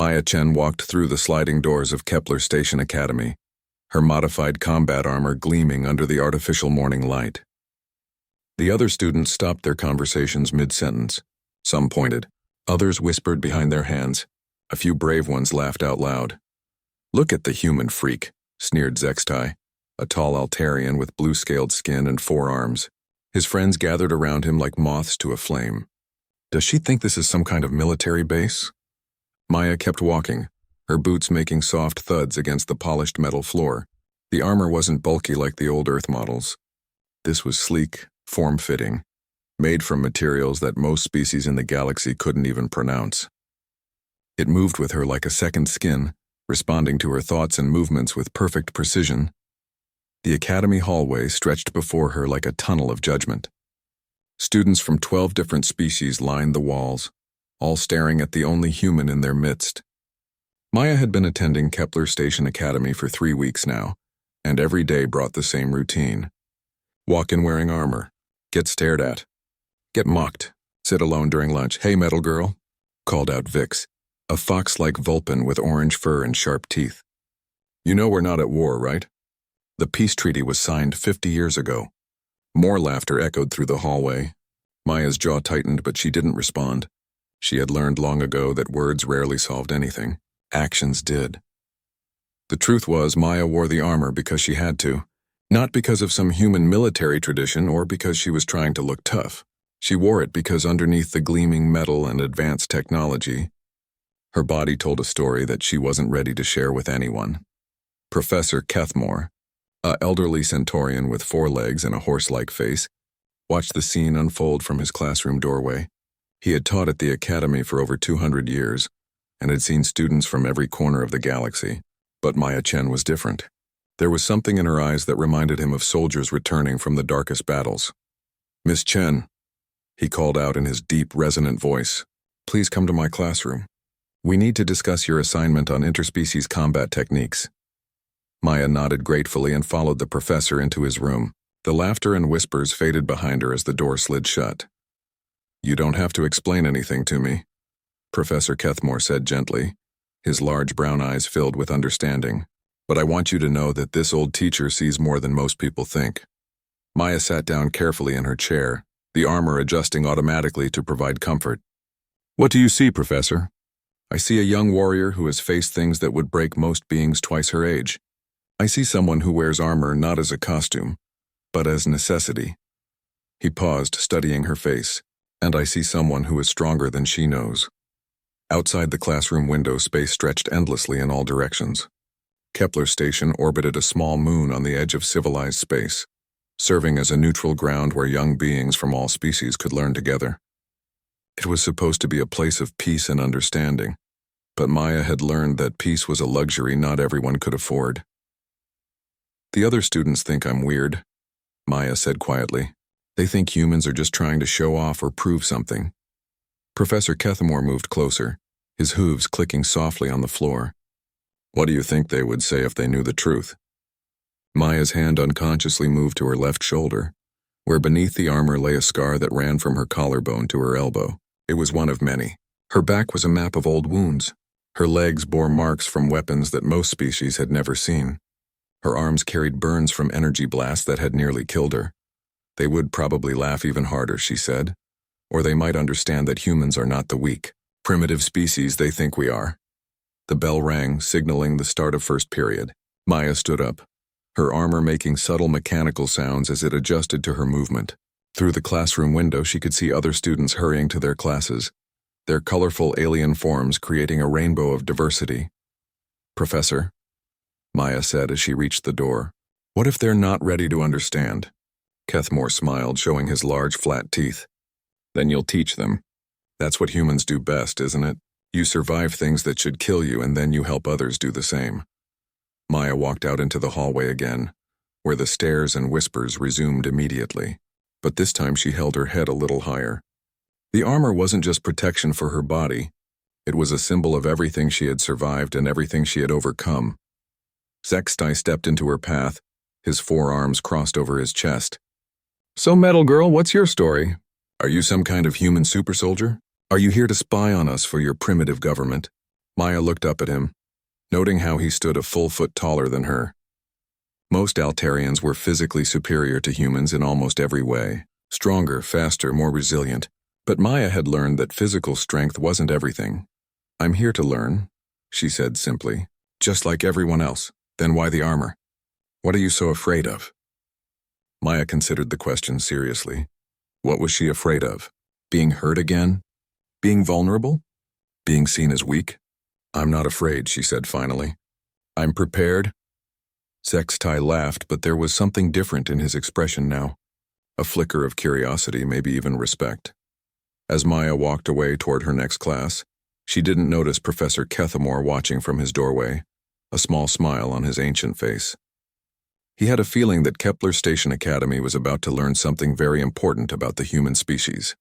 Maya Chen walked through the sliding doors of Kepler Station Academy, her modified combat armor gleaming under the artificial morning light. The other students stopped their conversations mid-sentence. Some pointed. Others whispered behind their hands. A few brave ones laughed out loud. "Look at the human freak," sneered Zextai, a tall Altarian with blue-scaled skin and 4 arms. His friends gathered around him like moths to a flame. "Does she think this is some kind of military base?" Maya kept walking, her boots making soft thuds against the polished metal floor. The armor wasn't bulky like the old Earth models. This was sleek, form-fitting, made from materials that most species in the galaxy couldn't even pronounce. It moved with her like a second skin, responding to her thoughts and movements with perfect precision. The academy hallway stretched before her like a tunnel of judgment. Students from 12 different species lined the walls, all staring at the only human in their midst. Maya had been attending Kepler Station Academy for 3 weeks now, and every day brought the same routine. Walk in wearing armor, get stared at, get mocked, sit alone during lunch. "Hey, metal girl," called out Vix, a fox-like Vulpan with orange fur and sharp teeth. "You know we're not at war, right? The peace treaty was signed 50 years ago." More laughter echoed through the hallway. Maya's jaw tightened, but she didn't respond. She had learned long ago that words rarely solved anything. Actions did. The truth was, Maya wore the armor because she had to, not because of some human military tradition or because she was trying to look tough. She wore it because underneath the gleaming metal and advanced technology, her body told a story that she wasn't ready to share with anyone. Professor Kethmore, an elderly centaurian with 4 legs and a horse-like face, watched the scene unfold from his classroom doorway. He had taught at the academy for over 200 years and had seen students from every corner of the galaxy. But Maya Chen was different. There was something in her eyes that reminded him of soldiers returning from the darkest battles. "Miss Chen," he called out in his deep, resonant voice, "please come to my classroom. We need to discuss your assignment on interspecies combat techniques." Maya nodded gratefully and followed the professor into his room. The laughter and whispers faded behind her as the door slid shut. "You don't have to explain anything to me," Professor Kethmore said gently, his large brown eyes filled with understanding. "But I want you to know that this old teacher sees more than most people think." Maya sat down carefully in her chair, the armor adjusting automatically to provide comfort. "What do you see, Professor?" "I see a young warrior who has faced things that would break most beings twice her age. I see someone who wears armor not as a costume, but as necessity." He paused, studying her face. "And I see someone who is stronger than she knows." Outside the classroom window, space stretched endlessly in all directions. Kepler Station orbited a small moon on the edge of civilized space, serving as a neutral ground where young beings from all species could learn together. It was supposed to be a place of peace and understanding, but Maya had learned that peace was a luxury not everyone could afford. "The other students think I'm weird," Maya said quietly. "They think humans are just trying to show off or prove something." Professor Kethmore moved closer, his hooves clicking softly on the floor. "What do you think they would say if they knew the truth?" Maya's hand unconsciously moved to her left shoulder, where beneath the armor lay a scar that ran from her collarbone to her elbow. It was one of many. Her back was a map of old wounds. Her legs bore marks from weapons that most species had never seen. Her arms carried burns from energy blasts that had nearly killed her. "They would probably laugh even harder," she said. "Or they might understand that humans are not the weak, primitive species they think we are." The bell rang, signaling the start of first period. Maya stood up, her armor making subtle mechanical sounds as it adjusted to her movement. Through the classroom window, she could see other students hurrying to their classes, their colorful alien forms creating a rainbow of diversity. "Professor," Maya said as she reached the door, "what if they're not ready to understand?" Kethmore smiled, showing his large, flat teeth. "Then you'll teach them. That's what humans do best, isn't it? You survive things that should kill you, and then you help others do the same." Maya walked out into the hallway again, where the stares and whispers resumed immediately. But this time she held her head a little higher. The armor wasn't just protection for her body. It was a symbol of everything she had survived and everything she had overcome. Zextai stepped into her path, his 4 arms crossed over his chest. "So, Metal Girl, what's your story? Are you some kind of human super soldier? Are you here to spy on us for your primitive government?" Maya looked up at him, noting how he stood a full foot taller than her. Most Altarians were physically superior to humans in almost every way. Stronger, faster, more resilient. But Maya had learned that physical strength wasn't everything. "I'm here to learn," she said simply. "Just like everyone else. Then why the armor? What are you so afraid of?" Maya considered the question seriously. What was she afraid of? Being hurt again? Being vulnerable? Being seen as weak? "I'm not afraid," she said finally. "I'm prepared." Zextai laughed, but there was something different in his expression now. A flicker of curiosity, maybe even respect. As Maya walked away toward her next class, she didn't notice Professor Kethamore watching from his doorway, a small smile on his ancient face. He had a feeling that Kepler Station Academy was about to learn something very important about the human species.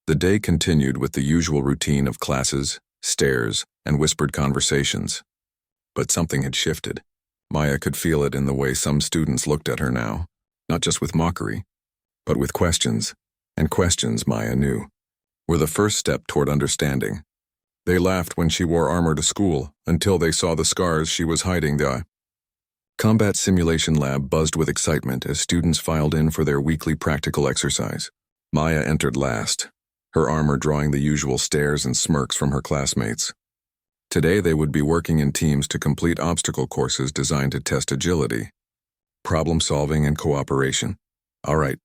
The day continued with the usual routine of classes, stares, and whispered conversations. But something had shifted. Maya could feel it in the way some students looked at her now, not just with mockery, but with questions. And questions, Maya knew, were the first step toward understanding. They laughed when she wore armor to school, until they saw the scars she was hiding. The combat simulation lab buzzed with excitement as students filed in for their weekly practical exercise. Maya entered last, her armor drawing the usual stares and smirks from her classmates. Today they would be working in teams to complete obstacle courses designed to test agility, problem-solving, and cooperation. "All right,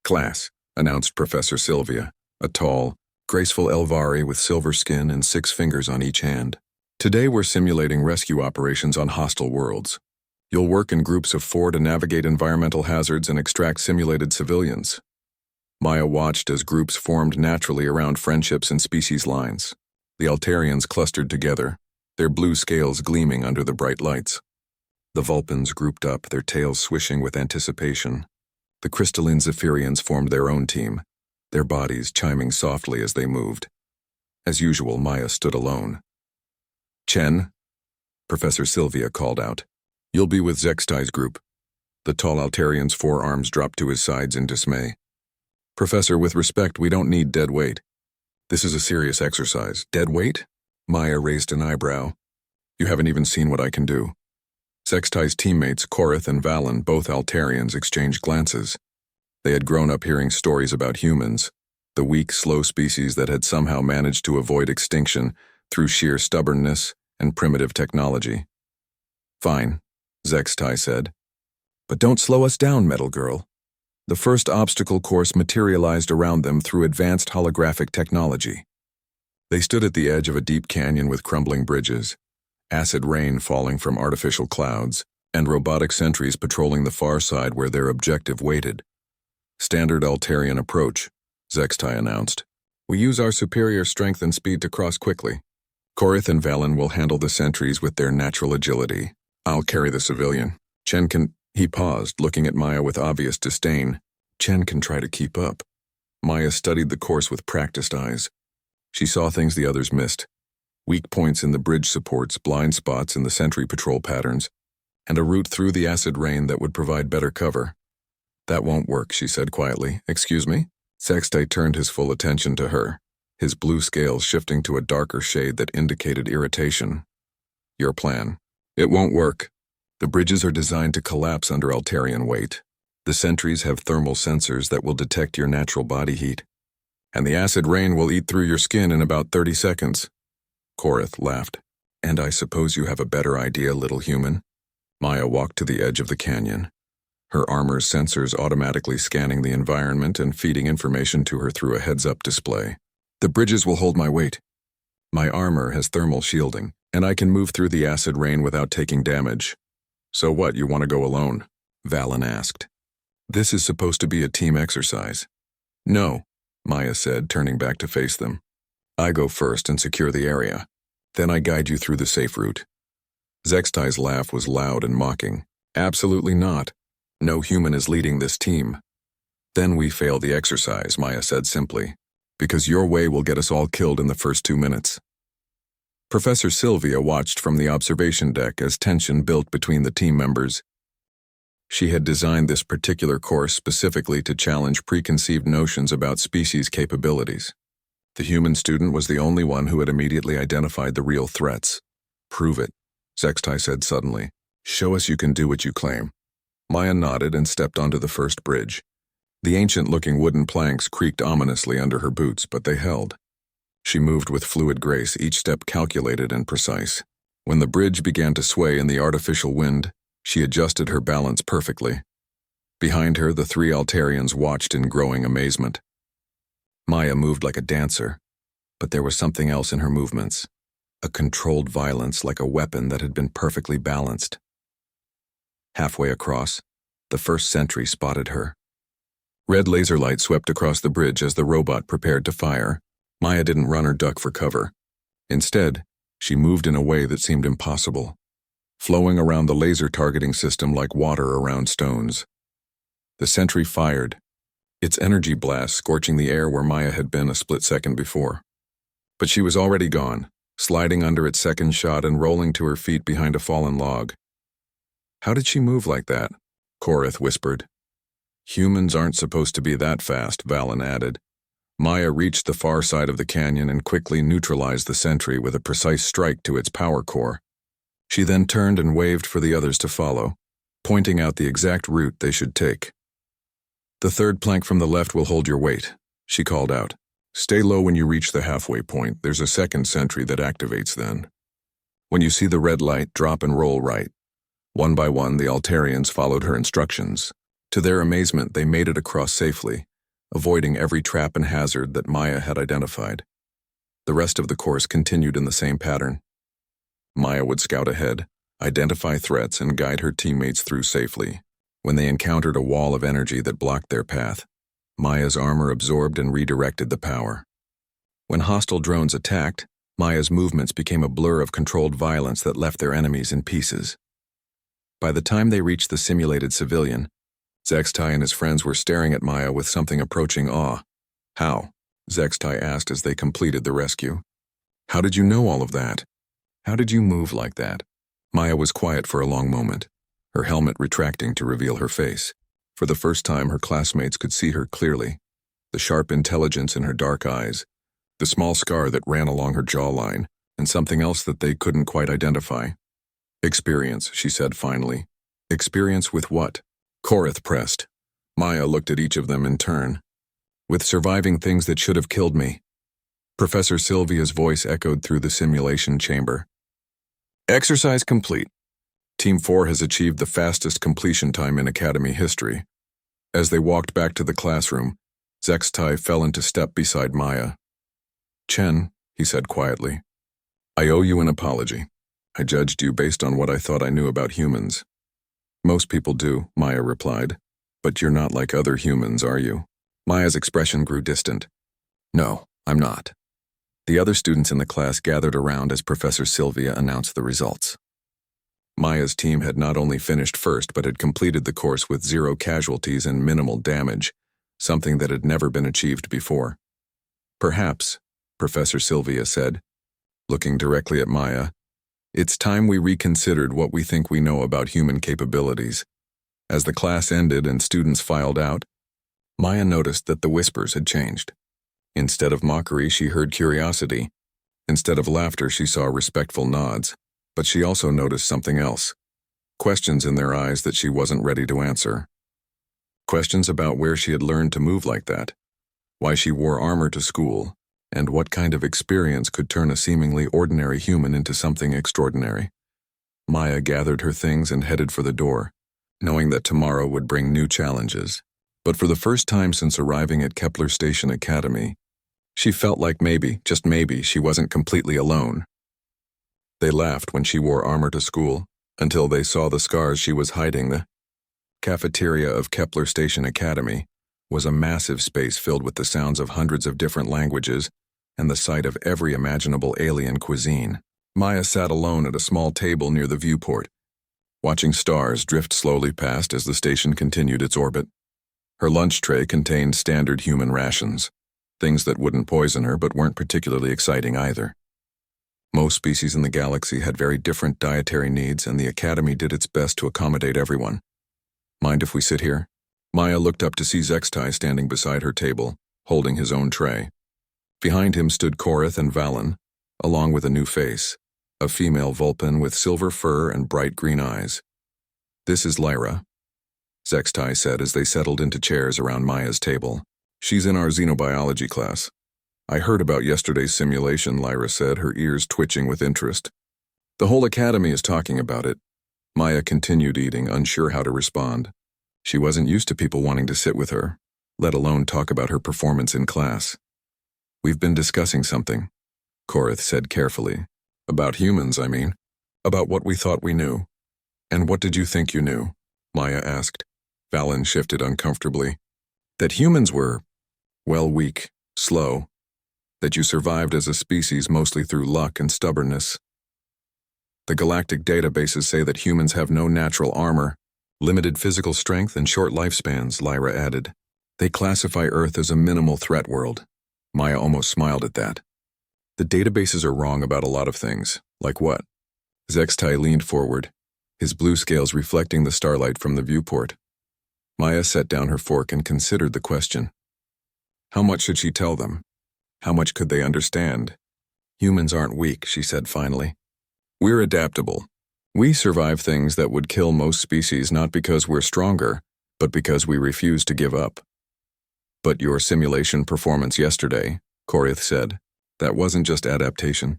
class," announced Professor Sylvia, a tall, graceful Elvari with silver skin and 6 fingers on each hand. "Today we're simulating rescue operations on hostile worlds. You'll work in groups of 4 to navigate environmental hazards and extract simulated civilians." Maya watched as groups formed naturally around friendships and species lines. The Altarians clustered together, their blue scales gleaming under the bright lights. The Vulpins grouped up, their tails swishing with anticipation. The crystalline Zephyrians formed their own team, their bodies chiming softly as they moved. As usual, Maya stood alone. "Chen," Professor Sylvia called out. "You'll be with Zextai's group." The tall Altarian's forearms dropped to his sides in dismay. "Professor, with respect, we don't need dead weight. This is a serious exercise." "Dead weight?" Maya raised an eyebrow. "You haven't even seen what I can do." Zextai's teammates, Korith and Valen, both Altarians, exchanged glances. They had grown up hearing stories about humans, the weak, slow species that had somehow managed to avoid extinction through sheer stubbornness and primitive technology. "Fine," Zextai said. "But don't slow us down, Metal Girl." The first obstacle course materialized around them through advanced holographic technology. They stood at the edge of a deep canyon with crumbling bridges, acid rain falling from artificial clouds, and robotic sentries patrolling the far side where their objective waited. "Standard Altarian approach," Zextai announced. "We use our superior strength and speed to cross quickly. Korith and Valen will handle the sentries with their natural agility. I'll carry the civilian. Chen can—" He paused, looking at Maya with obvious disdain. "Chen can try to keep up." Maya studied the course with practiced eyes. She saw things the others missed. Weak points in the bridge supports, blind spots in the sentry patrol patterns, and a route through the acid rain that would provide better cover. "That won't work," she said quietly. "Excuse me?" Zextai turned his full attention to her, his blue scales shifting to a darker shade that indicated irritation. "Your plan. It won't work. The bridges are designed to collapse under Altarian weight. The sentries have thermal sensors that will detect your natural body heat. And the acid rain will eat through your skin in about 30 seconds. Korith laughed. "And I suppose you have a better idea, little human?" Maya walked to the edge of the canyon, her armor's sensors automatically scanning the environment and feeding information to her through a heads-up display. "The bridges will hold my weight. My armor has thermal shielding, and I can move through the acid rain without taking damage." "So what, you want to go alone?" Valen asked. "This is supposed to be a team exercise." "No," Maya said, turning back to face them. "I go first and secure the area. Then I guide you through the safe route." Zextai's laugh was loud and mocking. "Absolutely not. No human is leading this team." "Then we fail the exercise," Maya said simply, "because your way will get us all killed in the first 2 minutes." Professor Sylvia watched from the observation deck as tension built between the team members. She had designed this particular course specifically to challenge preconceived notions about species capabilities. The human student was the only one who had immediately identified the real threats. "Prove it," Zextai said suddenly. "Show us you can do what you claim." Maya nodded and stepped onto the first bridge. The ancient-looking wooden planks creaked ominously under her boots, but they held. She moved with fluid grace, each step calculated and precise. When the bridge began to sway in the artificial wind, she adjusted her balance perfectly. Behind her, the three Altarians watched in growing amazement. Maya moved like a dancer, but there was something else in her movements, a controlled violence like a weapon that had been perfectly balanced. Halfway across, the first sentry spotted her. Red laser light swept across the bridge as the robot prepared to fire. Maya didn't run or duck for cover. Instead, she moved in a way that seemed impossible, flowing around the laser targeting system like water around stones. The sentry fired, its energy blast scorching the air where Maya had been a split second before. But she was already gone, sliding under its second shot and rolling to her feet behind a fallen log. "How did she move like that?" Korath whispered. "Humans aren't supposed to be that fast," Valen added. Maya reached the far side of the canyon and quickly neutralized the sentry with a precise strike to its power core. She then turned and waved for the others to follow, pointing out the exact route they should take. "The third plank from the left will hold your weight," she called out. "Stay low when you reach the halfway point. There's a second sentry that activates then. When you see the red light, drop and roll right." One by one, the Altarians followed her instructions. To their amazement, they made it across safely, avoiding every trap and hazard that Maya had identified. The rest of the course continued in the same pattern. Maya would scout ahead, identify threats, and guide her teammates through safely. When they encountered a wall of energy that blocked their path, Maya's armor absorbed and redirected the power. When hostile drones attacked, Maya's movements became a blur of controlled violence that left their enemies in pieces. By the time they reached the simulated civilian, Zextai and his friends were staring at Maya with something approaching awe. "How?" Zextai asked as they completed the rescue. "How did you know all of that? How did you move like that?" Maya was quiet for a long moment, her helmet retracting to reveal her face. For the first time, her classmates could see her clearly, the sharp intelligence in her dark eyes, the small scar that ran along her jawline, and something else that they couldn't quite identify. "Experience," she said finally. "Experience with what?" Korath pressed. Maya looked at each of them in turn. "With surviving things that should have killed me." Professor Sylvia's voice echoed through the simulation chamber. "Exercise complete. Team 4 has achieved the fastest completion time in Academy history." As they walked back to the classroom, Zextai fell into step beside Maya. "Chen," he said quietly, "I owe you an apology. I judged you based on what I thought I knew about humans." "Most people do," Maya replied. "But you're not like other humans, are you?" Maya's expression grew distant. "No, I'm not." The other students in the class gathered around as Professor Sylvia announced the results. Maya's team had not only finished first but had completed the course with 0 casualties and minimal damage, something that had never been achieved before. "Perhaps," Professor Sylvia said, looking directly at Maya, "it's time we reconsidered what we think we know about human capabilities." As the class ended and students filed out, Maya noticed that the whispers had changed. Instead of mockery, she heard curiosity. Instead of laughter, she saw respectful nods. But she also noticed something else. Questions in their eyes that she wasn't ready to answer. Questions about where she had learned to move like that, why she wore armor to school, and what kind of experience could turn a seemingly ordinary human into something extraordinary. Maya gathered her things and headed for the door, knowing that tomorrow would bring new challenges. But for the first time since arriving at Kepler Station Academy, she felt like maybe, just maybe, she wasn't completely alone. They laughed when she wore armor to school, until they saw the scars she was hiding. The cafeteria of Kepler Station Academy was a massive space filled with the sounds of hundreds of different languages and the sight of every imaginable alien cuisine. Maya sat alone at a small table near the viewport, watching stars drift slowly past as the station continued its orbit. Her lunch tray contained standard human rations, things that wouldn't poison her but weren't particularly exciting either. Most species in the galaxy had very different dietary needs, and the Academy did its best to accommodate everyone. "Mind if we sit here?" Maya looked up to see Zextai standing beside her table, holding his own tray. Behind him stood Korath and Valen, along with a new face, a female Vulpan with silver fur and bright green eyes. "This is Lyra," Zextai said as they settled into chairs around Maya's table. "She's in our xenobiology class." "I heard about yesterday's simulation," Lyra said, her ears twitching with interest. "The whole academy is talking about it." Maya continued eating, unsure how to respond. She wasn't used to people wanting to sit with her, let alone talk about her performance in class. "We've been discussing something," Korath said carefully. "About humans, I mean. About what we thought we knew." "And what did you think you knew?" Maya asked. Valen shifted uncomfortably. "That humans were, well, weak, slow. That you survived as a species mostly through luck and stubbornness. The galactic databases say that humans have no natural armor, limited physical strength and short lifespans," Lyra added. "They classify Earth as a minimal threat world." Maya almost smiled at that. "The databases are wrong about a lot of things." "Like what?" Zextai leaned forward, his blue scales reflecting the starlight from the viewport. Maya set down her fork and considered the question. How much should she tell them? How much could they understand? "Humans aren't weak," she said finally. "We're adaptable. We survive things that would kill most species not because we're stronger, but because we refuse to give up." "But your simulation performance yesterday," Korath said, "that wasn't just adaptation.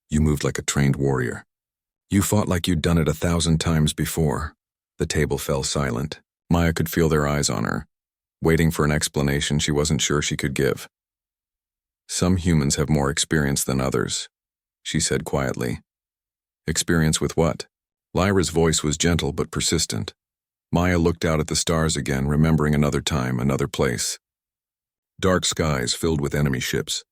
You moved like a trained warrior. You fought like you'd done it 1,000 times before." The table fell silent. Maya could feel their eyes on her, waiting for an explanation she wasn't sure she could give. "Some humans have more experience than others," she said quietly. "Experience with what?" Lyra's voice was gentle but persistent. Maya looked out at the stars again, remembering another time, another place. Dark skies filled with enemy ships.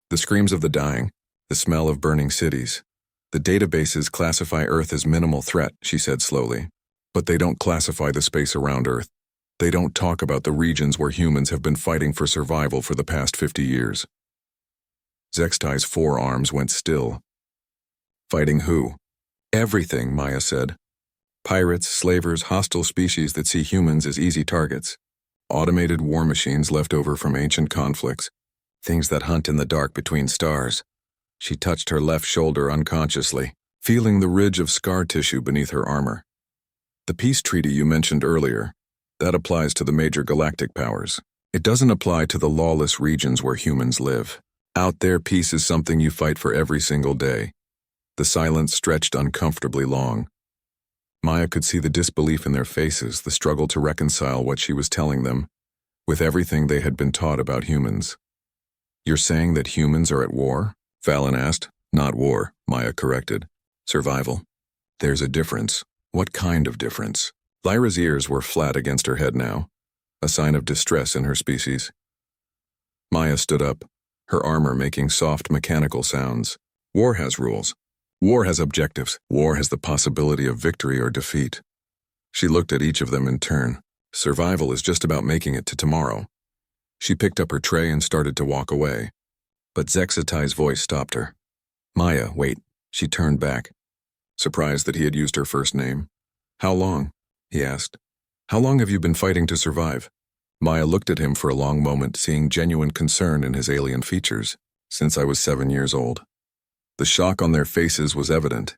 The screams of the dying, the smell of burning cities. "The databases classify Earth as minimal threat," she said slowly. "But they don't classify the space around Earth. They don't talk about the regions where humans have been fighting for survival for the past 50 years. Zextai's forearms went still. "Fighting who?" "Everything," Maya said. "Pirates, slavers, hostile species that see humans as easy targets. Automated war machines left over from ancient conflicts. Things that hunt in the dark between stars." She touched her left shoulder unconsciously, feeling the ridge of scar tissue beneath her armor. "The peace treaty you mentioned earlier, that applies to the major galactic powers. It doesn't apply to the lawless regions where humans live. Out there, peace is something you fight for every single day." The silence stretched uncomfortably long. Maya could see the disbelief in their faces, the struggle to reconcile what she was telling them with everything they had been taught about humans. "You're saying that humans are at war?" Valen asked. "Not war," Maya corrected. "Survival. There's a difference." "What kind of difference?" Lyra's ears were flat against her head now, a sign of distress in her species. Maya stood up, her armor making soft mechanical sounds. "War has rules. War has objectives. War has the possibility of victory or defeat." She looked at each of them in turn. "Survival is just about making it to tomorrow." She picked up her tray and started to walk away. But Zexatai's voice stopped her. "Maya, wait." She turned back, surprised that he had used her first name. "How long?" he asked. "How long have you been fighting to survive?" Maya looked at him for a long moment, seeing genuine concern in his alien features. "Since I was 7 years old." The shock on their faces was evident.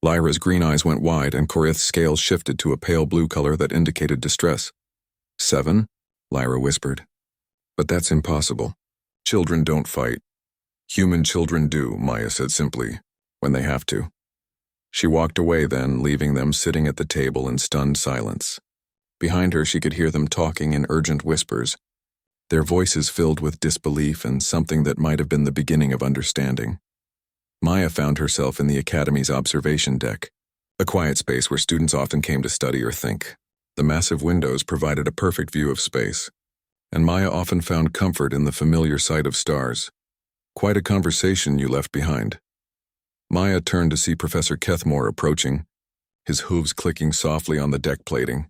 Lyra's green eyes went wide and Korath's scales shifted to a pale blue color that indicated distress. 7? Lyra whispered. "But that's impossible. Children don't fight." "Human children do," Maya said simply, "when they have to." She walked away then, leaving them sitting at the table in stunned silence. Behind her she could hear them talking in urgent whispers, their voices filled with disbelief and something that might have been the beginning of understanding. Maya found herself in the academy's observation deck, a quiet space where students often came to study or think. The massive windows provided a perfect view of space, and Maya often found comfort in the familiar sight of stars. "Quite a conversation you left behind." Maya turned to see Professor Kethmore approaching, his hooves clicking softly on the deck plating.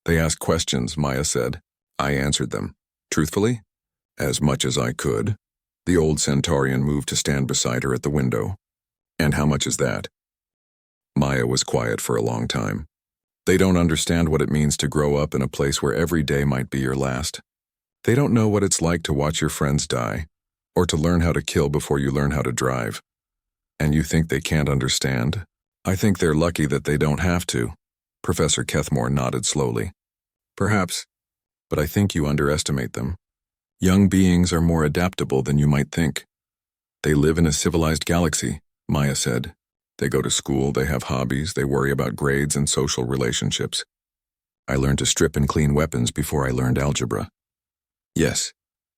"They asked questions," Maya said. "I answered them. Truthfully? As much as I could." The old Centaurian moved to stand beside her at the window. "And how much is that?" Maya was quiet for a long time. "They don't understand what it means to grow up in a place where every day might be your last. They don't know what it's like to watch your friends die, or to learn how to kill before you learn how to drive. And you think they can't understand? I think they're lucky that they don't have to. Professor Kethmore nodded slowly. Perhaps, but I think you underestimate them. Young beings are more adaptable than you might think. They live in a civilized galaxy, Maya said. They go to school, they have hobbies, they worry about grades and social relationships. I learned to strip and clean weapons before I learned algebra. Yes,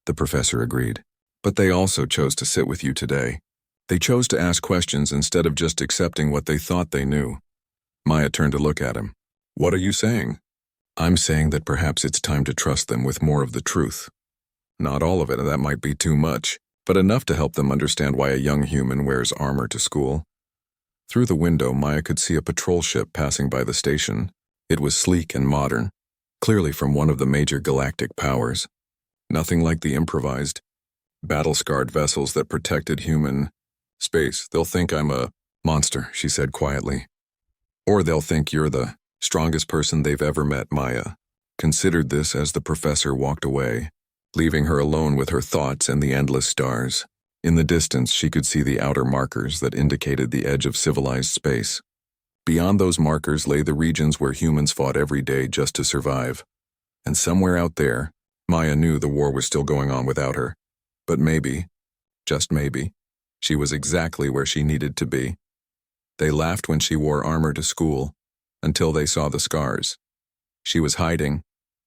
the professor agreed. But they also chose to sit with you today. They chose to ask questions instead of just accepting what they thought they knew. Maya turned to look at him. What are you saying? I'm saying that perhaps it's time to trust them with more of the truth. Not all of it, that might be too much, but enough to help them understand why a young human wears armor to school. Through the window, Maya could see a patrol ship passing by the station. It was sleek and modern, clearly from one of the major galactic powers. Nothing like the improvised, battle-scarred vessels that protected human space. They'll think I'm a monster, she said quietly. Or they'll think you're the strongest person they've ever met, Maya considered this as the professor walked away, leaving her alone with her thoughts and the endless stars. In the distance, she could see the outer markers that indicated the edge of civilized space. Beyond those markers lay the regions where humans fought every day just to survive. And somewhere out there, Maya knew the war was still going on without her. But maybe, just maybe, she was exactly where she needed to be. They laughed when she wore armor to school, until they saw the scars. She was hiding.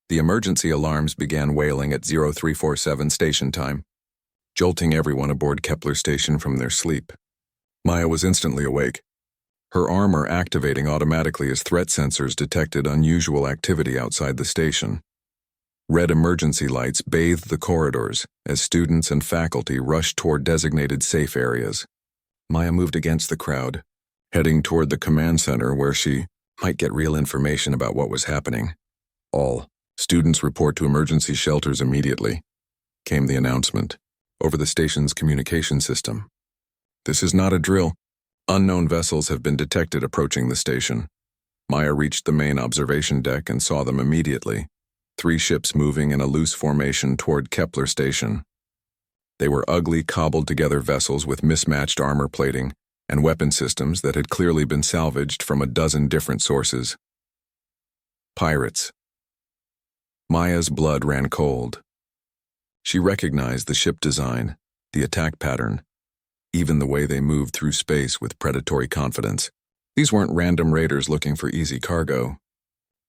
The emergency alarms began wailing at 0347 station time, jolting everyone aboard Kepler Station from their sleep. Maya was instantly awake, her armor activating automatically as threat sensors detected unusual activity outside the station. Red emergency lights bathed the corridors as students and faculty rushed toward designated safe areas. Maya moved against the crowd, heading toward the command center where she might get real information about what was happening. All students report to emergency shelters immediately, came the announcement over the station's communication system. This is not a drill. Unknown vessels have been detected approaching the station. Maya reached the main observation deck and saw them immediately. 3 ships moving in a loose formation toward Kepler Station. They were ugly, cobbled-together vessels with mismatched armor plating and weapon systems that had clearly been salvaged from a dozen different sources. Pirates. Maya's blood ran cold. She recognized the ship design, the attack pattern, even the way they moved through space with predatory confidence. These weren't random raiders looking for easy cargo.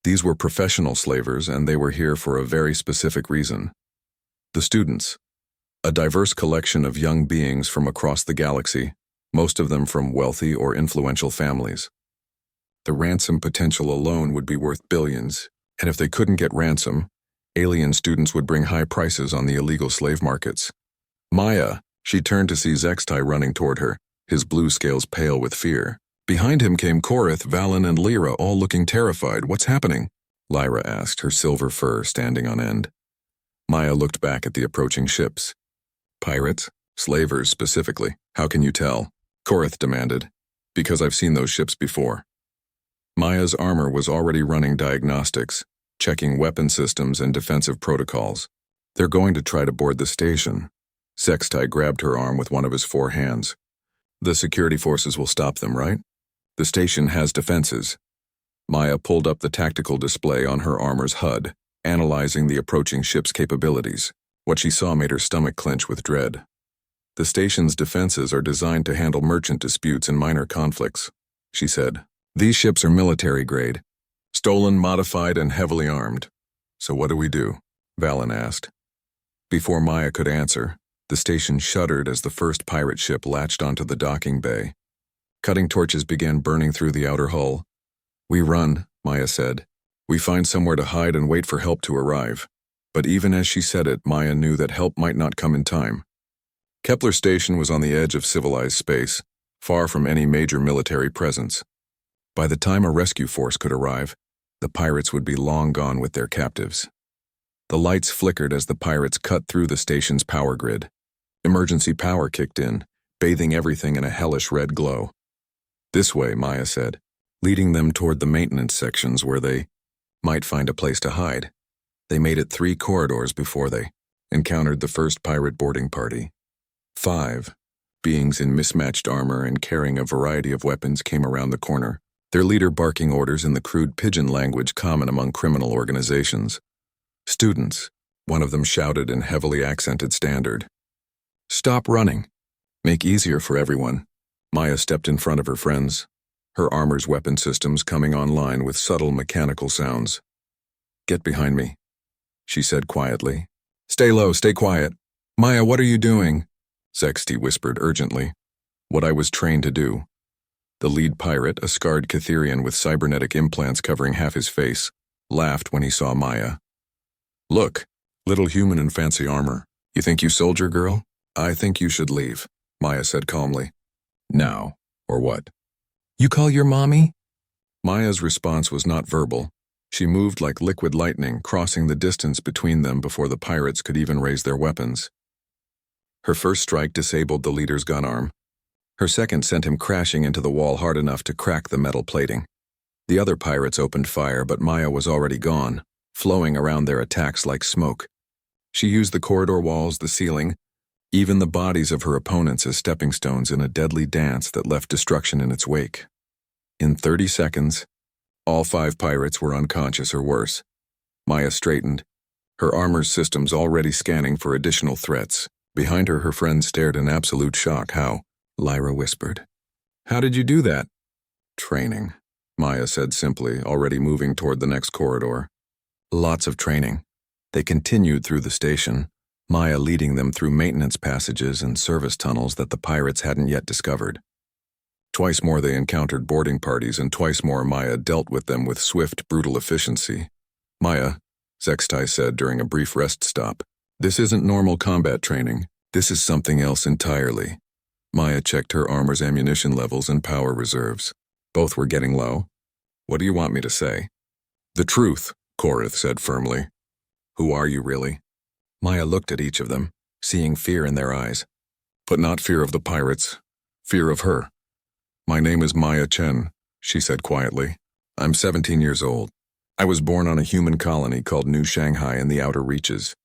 These were professional slavers, and they were here for a very specific reason. The students, a diverse collection of young beings from across the galaxy, most of them from wealthy or influential families. The ransom potential alone would be worth billions, and if they couldn't get ransom, alien students would bring high prices on the illegal slave markets. Maya, she turned to see Zextai running toward her, his blue scales pale with fear. Behind him came Korith, Valen, and Lyra, all looking terrified. What's happening? Lyra asked, her silver fur standing on end. Maya looked back at the approaching ships. Pirates? Slavers, specifically. How can you tell? Korith demanded. Because I've seen those ships before. Maya's armor was already running diagnostics, checking weapon systems and defensive protocols. They're going to try to board the station. Zextai grabbed her arm with one of his 4 hands. The security forces will stop them, right? The station has defenses. Maya pulled up the tactical display on her armor's HUD, analyzing the approaching ship's capabilities. What she saw made her stomach clench with dread. The station's defenses are designed to handle merchant disputes and minor conflicts, she said. These ships are military grade, stolen, modified, and heavily armed. So what do we do? Valen asked. Before Maya could answer, the station shuddered as the first pirate ship latched onto the docking bay. Cutting torches began burning through the outer hull. We run, Maya said. We find somewhere to hide and wait for help to arrive. But even as she said it, Maya knew that help might not come in time. Kepler Station was on the edge of civilized space, far from any major military presence. By the time a rescue force could arrive, the pirates would be long gone with their captives. The lights flickered as the pirates cut through the station's power grid. Emergency power kicked in, bathing everything in a hellish red glow. This way, Maya said, leading them toward the maintenance sections where they might find a place to hide. They made it 3 corridors before they encountered the first pirate boarding party. 5 beings in mismatched armor and carrying a variety of weapons came around the corner, their leader barking orders in the crude pigeon language common among criminal organizations. "Students," one of them shouted in heavily accented standard. "Stop running. Make easier for everyone." Maya stepped in front of her friends, her armor's weapon systems coming online with subtle mechanical sounds. "Get behind me," she said quietly. "Stay low, stay quiet." "Maya, what are you doing?" Sexty whispered urgently. "What I was trained to do." The lead pirate, a scarred Catherian with cybernetic implants covering half his face, laughed when he saw Maya. "Look, little human in fancy armor. You think you soldier girl? I think you should leave," Maya said calmly. "Now, or what?" "You call your mommy?" Maya's response was not verbal. She moved like liquid lightning, crossing the distance between them before the pirates could even raise their weapons. Her first strike disabled the leader's gun arm. Her second sent him crashing into the wall hard enough to crack the metal plating. The other pirates opened fire, but Maya was already gone, flowing around their attacks like smoke. She used the corridor walls, the ceiling, even the bodies of her opponents as stepping stones in a deadly dance that left destruction in its wake. In 30 seconds, all 5 pirates were unconscious or worse. Maya straightened, her armor's systems already scanning for additional threats. Behind her, her friends stared in absolute shock. "How?" Lyra whispered. "How did you do that?" "Training," Maya said simply, already moving toward the next corridor. "Lots of training." They continued through the station, Maya leading them through maintenance passages and service tunnels that the pirates hadn't yet discovered. Twice more they encountered boarding parties, and twice more Maya dealt with them with swift, brutal efficiency. "Maya," Sextai said during a brief rest stop, "this isn't normal combat training. This is something else entirely." Maya checked her armor's ammunition levels and power reserves. Both were getting low. "What do you want me to say?" "The truth," Korith said firmly. "Who are you really?" Maya looked at each of them, seeing fear in their eyes. "But not fear of the pirates. Fear of her." "My name is Maya Chen," she said quietly. "I'm 17 years old. I was born on a human colony called New Shanghai in the outer reaches."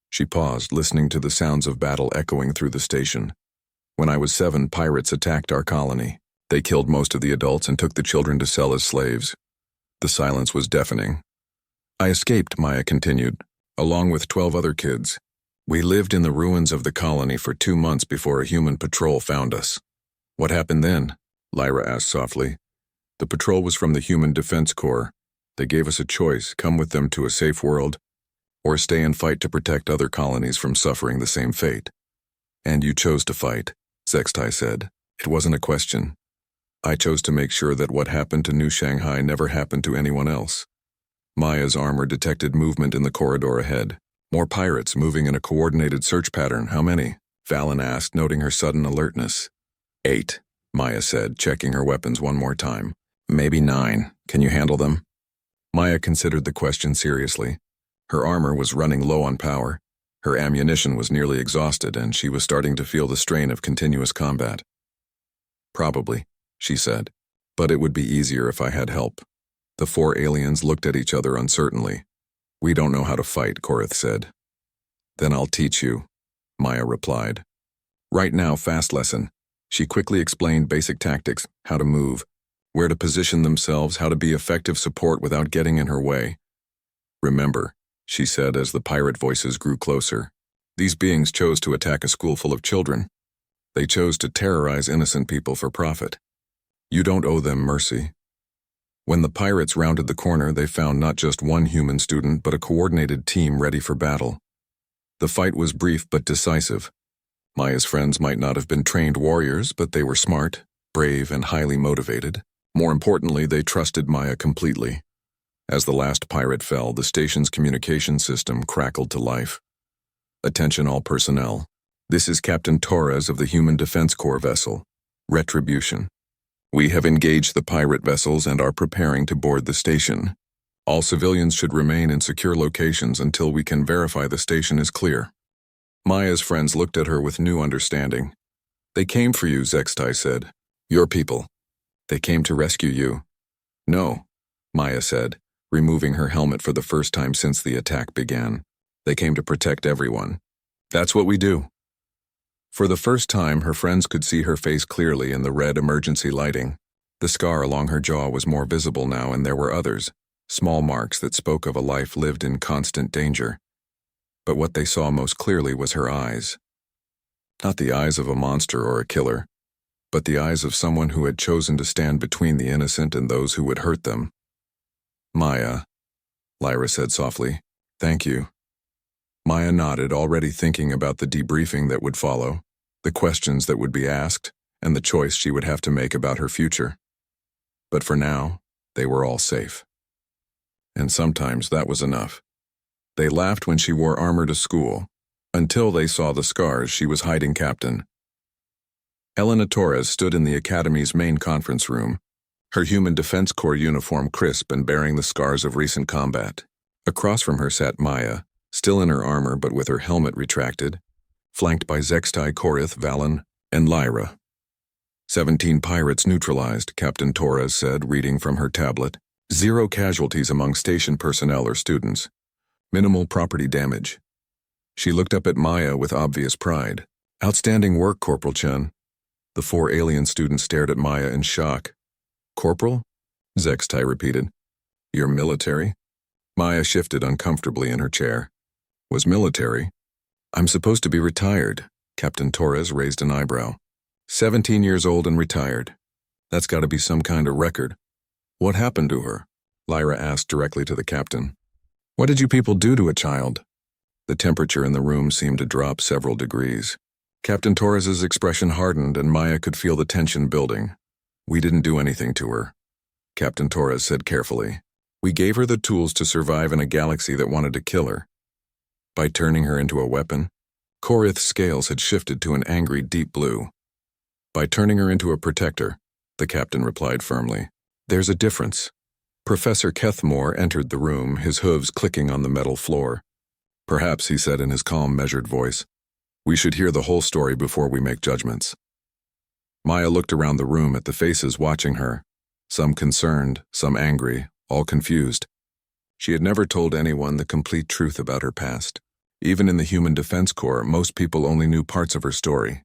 She paused, listening to the sounds of battle echoing through the station. "When I was 7, pirates attacked our colony. They killed most of the adults and took the children to sell as slaves." The silence was deafening. "I escaped," Maya continued, "along with 12 other kids. We lived in the ruins of the colony for 2 months before a human patrol found us." "What happened then?" Lyra asked softly. "The patrol was from the Human Defense Corps. They gave us a choice: come with them to a safe world, or stay and fight to protect other colonies from suffering the same fate." "And you chose to fight," Sextai said. "It wasn't a question. I chose to make sure that what happened to New Shanghai never happened to anyone else." Maya's armor detected movement in the corridor ahead. "More pirates moving in a coordinated search pattern. How many?" Fallon asked, noting her sudden alertness. 8, Maya said, checking her weapons one more time. "Maybe 9. Can you handle them?" Maya considered the question seriously. Her armor was running low on power. Her ammunition was nearly exhausted, and she was starting to feel the strain of continuous combat. "Probably," she said, "but it would be easier if I had help." The 4 aliens looked at each other uncertainly. "We don't know how to fight," Korith said. "Then I'll teach you," Maya replied. "Right now, fast lesson." She quickly explained basic tactics: how to move, where to position themselves, how to be effective support without getting in her way. "Remember," she said as the pirate voices grew closer, "these beings chose to attack a school full of children. They chose to terrorize innocent people for profit. You don't owe them mercy." When the pirates rounded the corner, they found not just one human student, but a coordinated team ready for battle. The fight was brief but decisive. Maya's friends might not have been trained warriors, but they were smart, brave, and highly motivated. More importantly, they trusted Maya completely. As the last pirate fell, the station's communication system crackled to life. "Attention all personnel. This is Captain Torres of the Human Defense Corps vessel, Retribution. We have engaged the pirate vessels and are preparing to board the station. All civilians should remain in secure locations until we can verify the station is clear." Maya's friends looked at her with new understanding. "They came for you," Sextai said. "Your people. They came to rescue you." "No," Maya said, removing her helmet for the first time since the attack began. "They came to protect everyone. That's what we do." For the first time, her friends could see her face clearly in the red emergency lighting. The scar along her jaw was more visible now, and there were others, small marks that spoke of a life lived in constant danger. But what they saw most clearly was her eyes. Not the eyes of a monster or a killer, but the eyes of someone who had chosen to stand between the innocent and those who would hurt them. "Maya," Lyra said softly. "Thank you." Maya nodded, already thinking about the debriefing that would follow, the questions that would be asked, and the choice she would have to make about her future. But for now, they were all safe. And sometimes that was enough. They laughed when she wore armor to school, until they saw the scars she was hiding. Captain Elena Torres stood in the Academy's main conference room, her Human Defense Corps uniform crisp and bearing the scars of recent combat. Across from her sat Maya, still in her armor but with her helmet retracted, flanked by Zextai, Korith, Valen, and Lyra. 17 pirates neutralized, Captain Torres said, reading from her tablet. 0 casualties among station personnel or students. Minimal property damage. She looked up at Maya with obvious pride. "Outstanding work, Corporal Chen." The 4 alien students stared at Maya in shock. "Corporal?" Zextai repeated. "You're military?" Maya shifted uncomfortably in her chair. "Was military? I'm supposed to be retired." Captain Torres raised an eyebrow. 17 years old and retired. That's got to be some kind of record. "What happened to her?" Lyra asked directly to the captain. "What did you people do to a child?" The temperature in the room seemed to drop several degrees. Captain Torres's expression hardened, and Maya could feel the tension building. "We didn't do anything to her," Captain Torres said carefully. "We gave her the tools to survive in a galaxy that wanted to kill her. By turning her into a weapon, Korith's scales had shifted to an angry deep blue. By turning her into a protector, the captain replied firmly. "There's a difference." Professor Kethmore entered the room, his hooves clicking on the metal floor. "Perhaps," he said in his calm, measured voice, "we should hear the whole story before we make judgments." Maya looked around the room at the faces watching her, some concerned, some angry, all confused. She had never told anyone the complete truth about her past. Even in the Human Defense Corps, most people only knew parts of her story.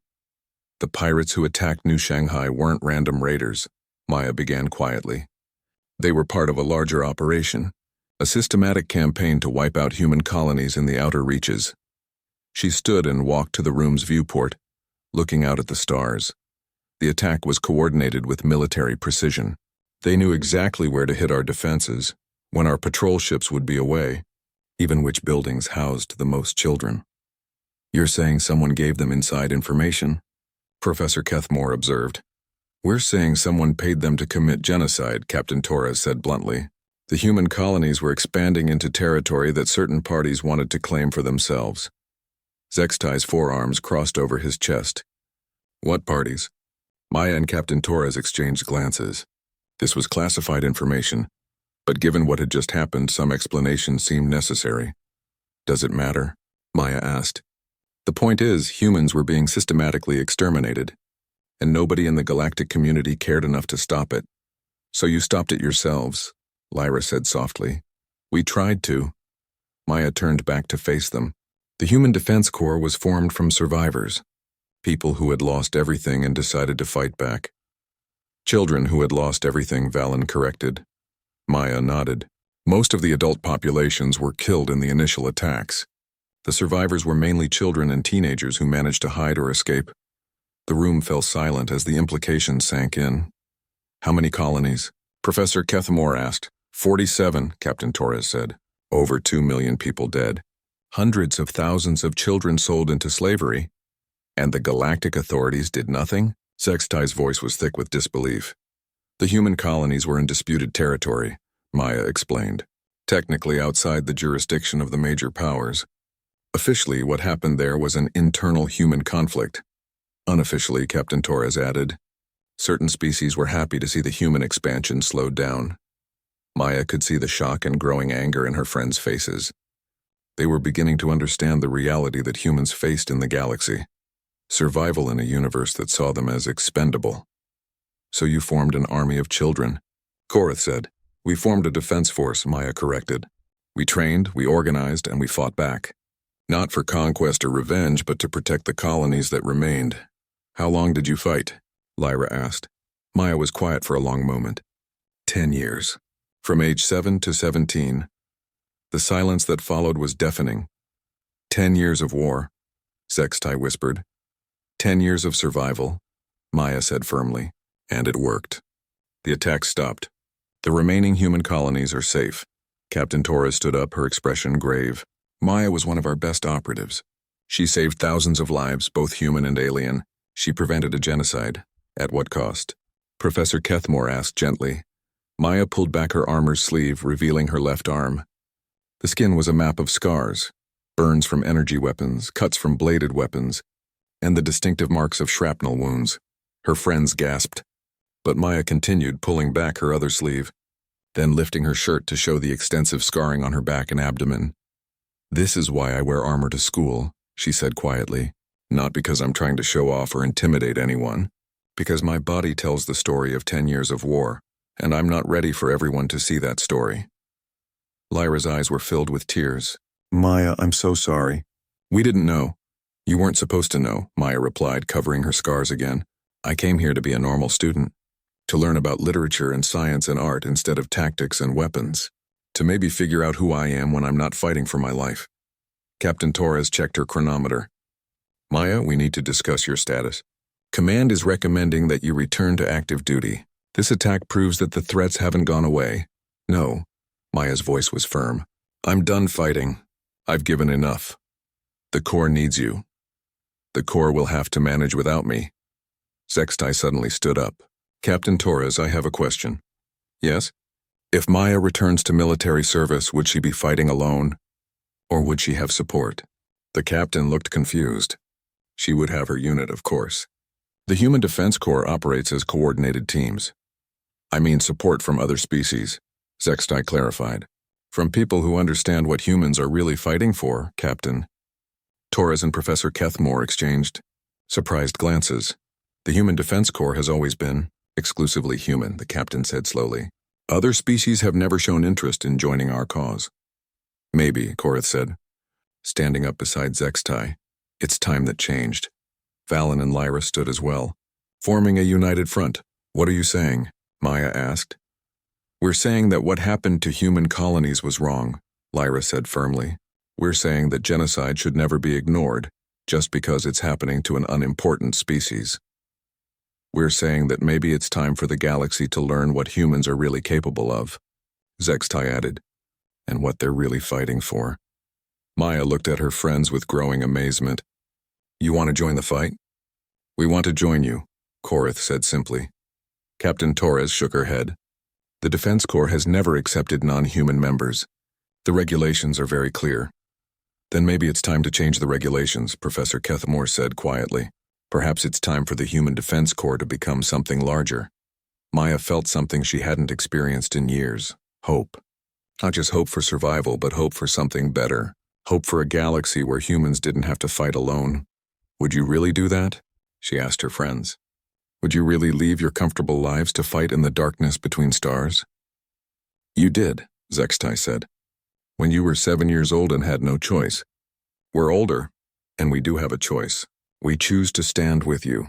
"The pirates who attacked New Shanghai weren't random raiders," Maya began quietly. "They were part of a larger operation, a systematic campaign to wipe out human colonies in the outer reaches." She stood and walked to the room's viewport, looking out at the stars. The attack was coordinated with military precision. They knew exactly where to hit our defenses, when our patrol ships would be away, even which buildings housed the most children. "You're saying someone gave them inside information?" Professor Kethmore observed. "We're saying someone paid them to commit genocide," Captain Torres said bluntly. "The human colonies were expanding into territory that certain parties wanted to claim for themselves." Zextai's forearms crossed over his chest. "What parties?" Maya and Captain Torres exchanged glances. This was classified information, but given what had just happened, some explanation seemed necessary. "Does it matter?" Maya asked. "The point is, humans were being systematically exterminated, and nobody in the galactic community cared enough to stop it. So you stopped it yourselves," Lyra said softly. "We tried to." Maya turned back to face them. The Human Defense Corps was formed from survivors, people who had lost everything and decided to fight back. "Children who had lost everything," Valen corrected. Maya nodded. "Most of the adult populations were killed in the initial attacks. The survivors were mainly children and teenagers who managed to hide or escape." The room fell silent as the implications sank in. "How many colonies?" Professor Kethmore asked. 47, Captain Torres said. "Over 2 million people dead. Hundreds of thousands of children sold into slavery. And the galactic authorities did nothing?" Zextai's voice was thick with disbelief. "The human colonies were in disputed territory," Maya explained. "Technically outside the jurisdiction of the major powers. Officially, what happened there was an internal human conflict. Unofficially," Captain Torres added, "certain species were happy to see the human expansion slowed down." Maya could see the shock and growing anger in her friends' faces. They were beginning to understand the reality that humans faced in the galaxy. Survival in a universe that saw them as expendable. "So you formed an army of children," Korith said. "We formed a defense force," Maya corrected. "We trained, we organized, and we fought back. Not for conquest or revenge, but to protect the colonies that remained. How long did you fight? Lyra asked. Maya was quiet for a long moment. 10 years. From age 7 to 17. The silence that followed was deafening. 10 years of war, Sextai whispered. 10 years of survival, Maya said firmly. And it worked. The attack stopped. The remaining human colonies are safe. Captain Torres stood up, her expression grave. Maya was one of our best operatives. She saved thousands of lives, both human and alien. She prevented a genocide. At what cost? Professor Kethmore asked gently. Maya pulled back her armor's sleeve, revealing her left arm. The skin was a map of scars, burns from energy weapons, cuts from bladed weapons, and the distinctive marks of shrapnel wounds. Her friends gasped. But Maya continued, pulling back her other sleeve, then lifting her shirt to show the extensive scarring on her back and abdomen. This is why I wear armor to school, she said quietly. Not because I'm trying to show off or intimidate anyone, because my body tells the story of 10 years of war, and I'm not ready for everyone to see that story. Lyra's eyes were filled with tears. Maya, I'm so sorry. We didn't know. You weren't supposed to know, Maya replied, covering her scars again. I came here to be a normal student, to learn about literature and science and art instead of tactics and weapons, to maybe figure out who I am when I'm not fighting for my life. Captain Torres checked her chronometer. Maya, we need to discuss your status. Command is recommending that you return to active duty. This attack proves that the threats haven't gone away. No, Maya's voice was firm. I'm done fighting. I've given enough. The Corps needs you. The Corps will have to manage without me. Sextai suddenly stood up. Captain Torres, I have a question. Yes? If Maya returns to military service, would she be fighting alone? Or would she have support? The captain looked confused. She would have her unit, of course. The Human Defense Corps operates as coordinated teams. I mean support from other species, Sextai clarified. From people who understand what humans are really fighting for, Captain. Torres and Professor Kethmore exchanged surprised glances. The Human Defense Corps has always been exclusively human, the captain said slowly. Other species have never shown interest in joining our cause. Maybe, Korith said, standing up beside Sextai. It's time that changed. Valen and Lyra stood as well, forming a united front. What are you saying? Maya asked. We're saying that what happened to human colonies was wrong, Lyra said firmly. We're saying that genocide should never be ignored, just because it's happening to an unimportant species. We're saying that maybe it's time for the galaxy to learn what humans are really capable of, Sextai added, and what they're really fighting for. Maya looked at her friends with growing amazement. You want to join the fight? We want to join you, Korith said simply. Captain Torres shook her head. The Defense Corps has never accepted non-human members. The regulations are very clear. Then maybe it's time to change the regulations, Professor Kethmore said quietly. Perhaps it's time for the Human Defense Corps to become something larger. Maya felt something she hadn't experienced in years. Hope. Not just hope for survival, but hope for something better. Hope for a galaxy where humans didn't have to fight alone. Would you really do that? She asked her friends. Would you really leave your comfortable lives to fight in the darkness between stars? You did, Sextai said. When you were 7 years old and had no choice. We're older, and we do have a choice. We choose to stand with you.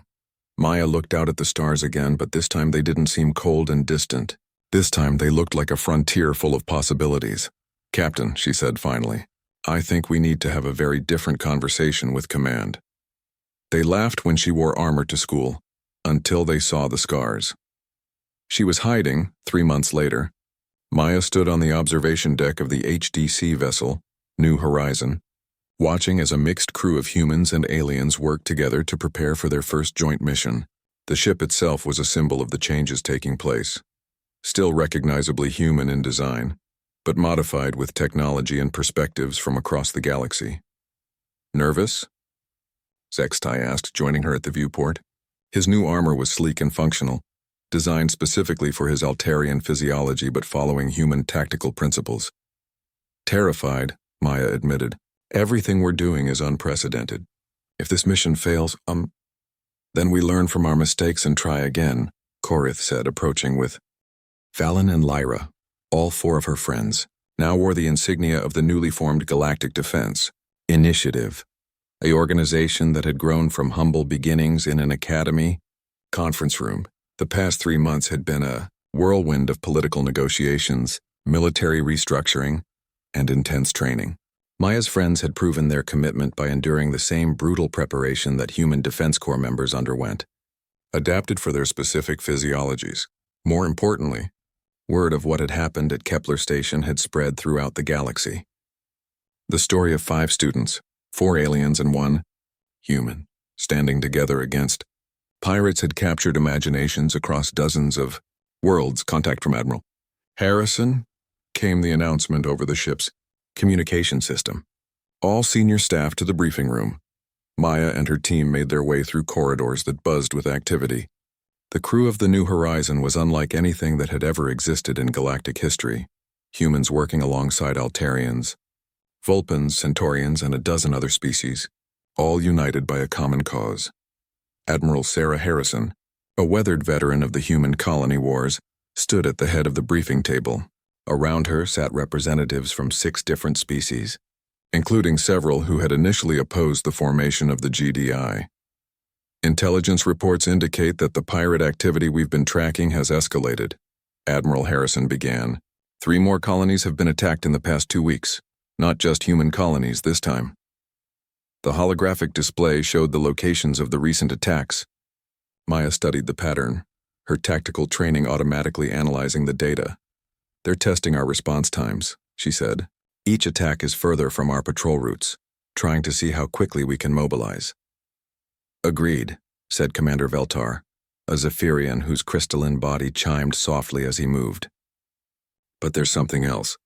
Maya looked out at the stars again, but this time they didn't seem cold and distant. This time they looked like a frontier full of possibilities. Captain, she said finally, I think we need to have a very different conversation with Command. They laughed when she wore armor to school, until they saw the scars. She was hiding, 3 months later. Maya stood on the observation deck of the HDC vessel, New Horizon, watching as a mixed crew of humans and aliens worked together to prepare for their first joint mission. The ship itself was a symbol of the changes taking place. Still recognizably human in design, but modified with technology and perspectives from across the galaxy. Nervous? Sextai asked, joining her at the viewport. His new armor was sleek and functional, designed specifically for his Altarian physiology but following human tactical principles. Terrified, Maya admitted. Everything we're doing is unprecedented. If this mission fails, then we learn from our mistakes and try again, Korith said, approaching with Valen and Lyra, all 4 of her friends, now wore the insignia of the newly formed Galactic Defense, Initiative, an organization that had grown from humble beginnings in an academy conference room. The past 3 months had been a whirlwind of political negotiations, military restructuring, and intense training. Maya's friends had proven their commitment by enduring the same brutal preparation that Human Defense Corps members underwent, adapted for their specific physiologies. More importantly, word of what had happened at Kepler Station had spread throughout the galaxy. The story of 5 students, 4 aliens and 1 human, standing together against pirates had captured imaginations across dozens of worlds. Contact from Admiral Harrison, came the announcement over the ship's communication system. All senior staff to the briefing room. Maya and her team made their way through corridors that buzzed with activity. The crew of the New Horizon was unlike anything that had ever existed in galactic history. Humans working alongside Altarians, Vulpans, Centaurians, and a dozen other species, all united by a common cause. Admiral Sarah Harrison, a weathered veteran of the human colony wars, stood at the head of the briefing table. Around her sat representatives from 6 different species, including several who had initially opposed the formation of the GDI. Intelligence reports indicate that the pirate activity we've been tracking has escalated. Admiral Harrison began. 3 more colonies have been attacked in the past 2 weeks. Not just human colonies this time. The holographic display showed the locations of the recent attacks. Maya studied the pattern, her tactical training automatically analyzing the data. They're testing our response times, she said. Each attack is further from our patrol routes, trying to see how quickly we can mobilize. Agreed, said Commander Veltar, a Zephyrian whose crystalline body chimed softly as he moved. But there's something else.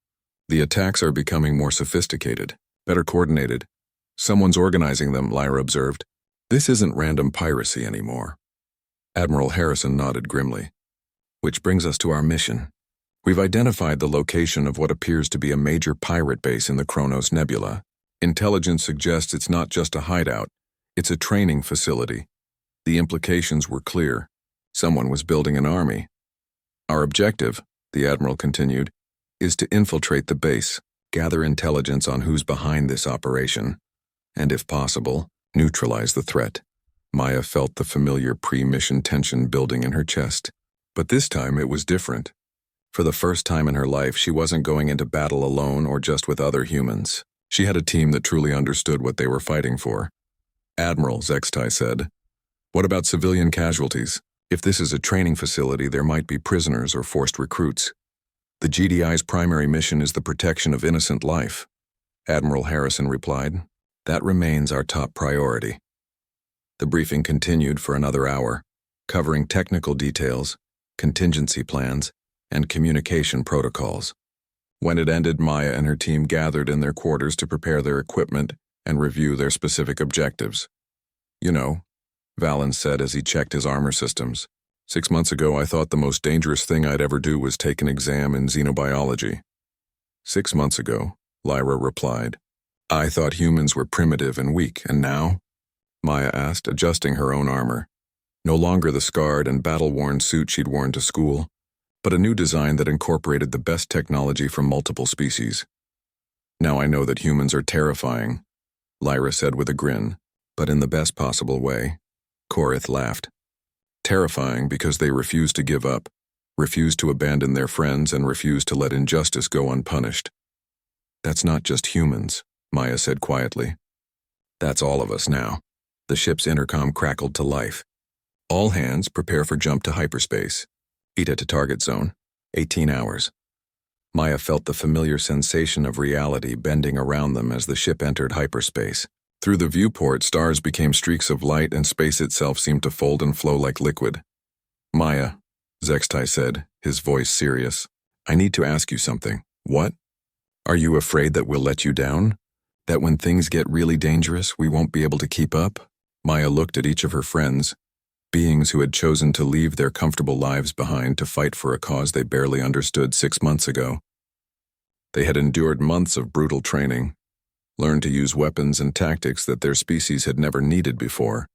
The attacks are becoming more sophisticated, better coordinated. Someone's organizing them, Lyra observed. This isn't random piracy anymore. Admiral Harrison nodded grimly. Which brings us to our mission. We've identified the location of what appears to be a major pirate base in the Kronos Nebula. Intelligence suggests it's not just a hideout, it's a training facility. The implications were clear. Someone was building an army. Our objective, the Admiral continued, is to infiltrate the base, gather intelligence on who's behind this operation, and if possible, neutralize the threat. Maya felt the familiar pre-mission tension building in her chest. But this time it was different. For the first time in her life, she wasn't going into battle alone or just with other humans. She had a team that truly understood what they were fighting for. Admiral, Zextai said, what about civilian casualties? If this is a training facility, there might be prisoners or forced recruits. The GDI's primary mission is the protection of innocent life. Admiral Harrison replied, that remains our top priority. The briefing continued for another hour, covering technical details, contingency plans, and communication protocols. When it ended, Maya and her team gathered in their quarters to prepare their equipment and review their specific objectives. You know, Valen said as he checked his armor systems. 6 months ago, I thought the most dangerous thing I'd ever do was take an exam in xenobiology. 6 months ago, Lyra replied. I thought humans were primitive and weak, and now? Maya asked, adjusting her own armor. No longer the scarred and battle-worn suit she'd worn to school, but a new design that incorporated the best technology from multiple species. Now I know that humans are terrifying, Lyra said with a grin, but in the best possible way. Korith laughed. Terrifying because they refuse to give up, refuse to abandon their friends, and refuse to let injustice go unpunished. That's not just humans, Maya said quietly. That's all of us now. The ship's intercom crackled to life. All hands prepare for jump to hyperspace. ETA to target zone. 18 hours. Maya felt the familiar sensation of reality bending around them as the ship entered hyperspace. Through the viewport, stars became streaks of light and space itself seemed to fold and flow like liquid. Maya, Zextai said, his voice serious. I need to ask you something. What? Are you afraid that we'll let you down? That when things get really dangerous, we won't be able to keep up? Maya looked at each of her friends, beings who had chosen to leave their comfortable lives behind to fight for a cause they barely understood 6 months ago. They had endured months of brutal training, learned to use weapons and tactics that their species had never needed before,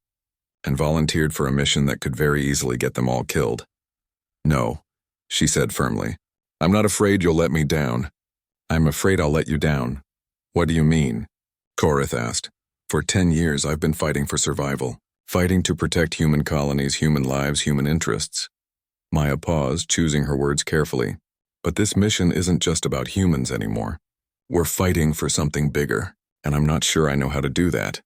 and volunteered for a mission that could very easily get them all killed. No, she said firmly. I'm not afraid you'll let me down. I'm afraid I'll let you down. What do you mean? Korith asked. For 10 years I've been fighting for survival, fighting to protect human colonies, human lives, human interests. Maya paused, choosing her words carefully. But this mission isn't just about humans anymore. We're fighting for something bigger, and I'm not sure I know how to do that.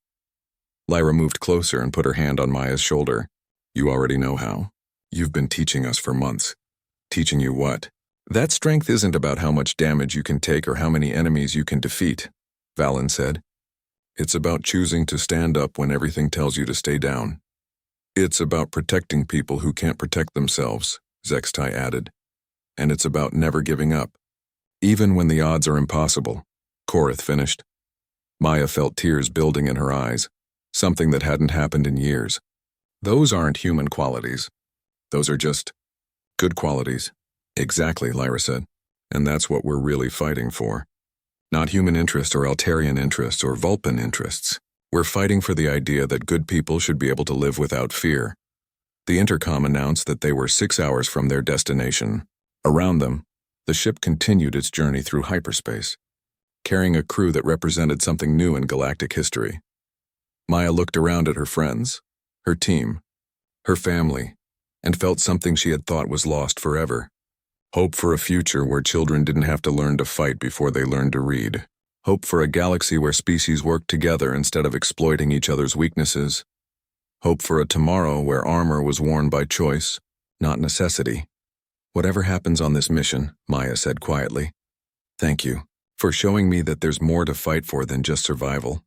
Lyra moved closer and put her hand on Maya's shoulder. You already know how. You've been teaching us for months. Teaching you what? That strength isn't about how much damage you can take or how many enemies you can defeat, Valen said. It's about choosing to stand up when everything tells you to stay down. It's about protecting people who can't protect themselves, Zextai added. And it's about never giving up, even when the odds are impossible, Korith finished. Maya felt tears building in her eyes, something that hadn't happened in years. Those aren't human qualities. Those are just good qualities. Exactly, Lyra said. And that's what we're really fighting for. Not human interest or Altarian interests or Vulpan interests. We're fighting for the idea that good people should be able to live without fear. The intercom announced that they were 6 hours from their destination. Around them, the ship continued its journey through hyperspace, carrying a crew that represented something new in galactic history. Maya looked around at her friends, her team, her family, and felt something she had thought was lost forever. Hope for a future where children didn't have to learn to fight before they learned to read. Hope for a galaxy where species worked together instead of exploiting each other's weaknesses. Hope for a tomorrow where armor was worn by choice, not necessity. Whatever happens on this mission, Maya said quietly. Thank you for showing me that there's more to fight for than just survival.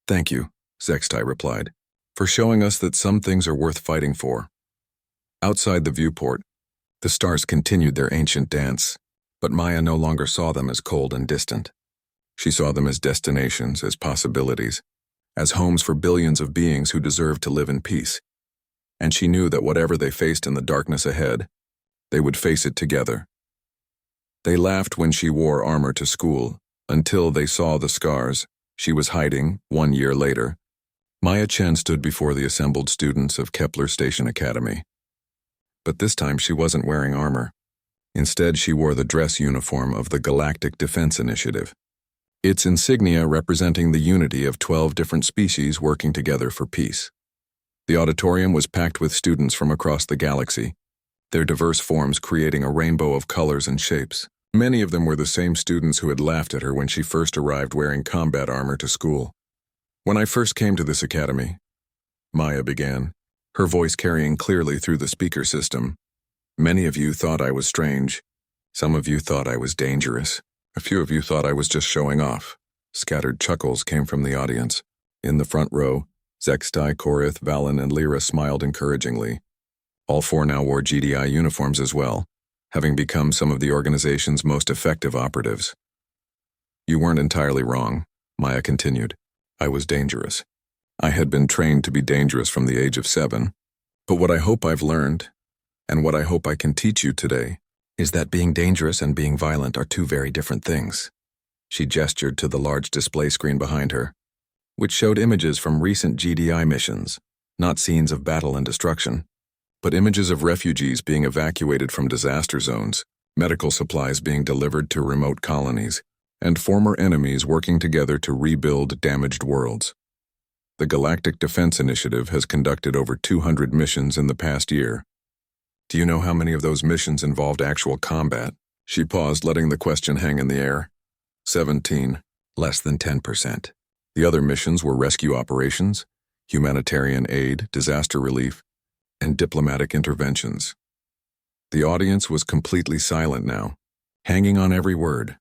Thank you, Zextai replied, for showing us that some things are worth fighting for. Outside the viewport, the stars continued their ancient dance, but Maya no longer saw them as cold and distant. She saw them as destinations, as possibilities, as homes for billions of beings who deserved to live in peace. And she knew that whatever they faced in the darkness ahead, they would face it together. They laughed when she wore armor to school, until they saw the scars she was hiding 1 year later. Maya Chen stood before the assembled students of Kepler Station Academy. But this time she wasn't wearing armor. Instead, she wore the dress uniform of the Galactic Defense Initiative, its insignia representing the unity of 12 different species working together for peace. The auditorium was packed with students from across the galaxy, their diverse forms creating a rainbow of colors and shapes. Many of them were the same students who had laughed at her when she first arrived wearing combat armor to school. When I first came to this academy, Maya began, her voice carrying clearly through the speaker system. Many of you thought I was strange. Some of you thought I was dangerous. A few of you thought I was just showing off. Scattered chuckles came from the audience. In the front row, Zextai, Korith, Valen, and Lyra smiled encouragingly. All 4 now wore GDI uniforms as well, having become some of the organization's most effective operatives. You weren't entirely wrong, Maya continued. I was dangerous. I had been trained to be dangerous from the age of 7. But what I hope I've learned, and what I hope I can teach you today, is that being dangerous and being violent are 2 very different things. She gestured to the large display screen behind her, which showed images from recent GDI missions, not scenes of battle and destruction, but images of refugees being evacuated from disaster zones, medical supplies being delivered to remote colonies, and former enemies working together to rebuild damaged worlds. The Galactic Defense Initiative has conducted over 200 missions in the past year. Do you know how many of those missions involved actual combat? She paused, letting the question hang in the air. 17, less than 10%. The other missions were rescue operations, humanitarian aid, disaster relief, and diplomatic interventions. The audience was completely silent now, hanging on every word.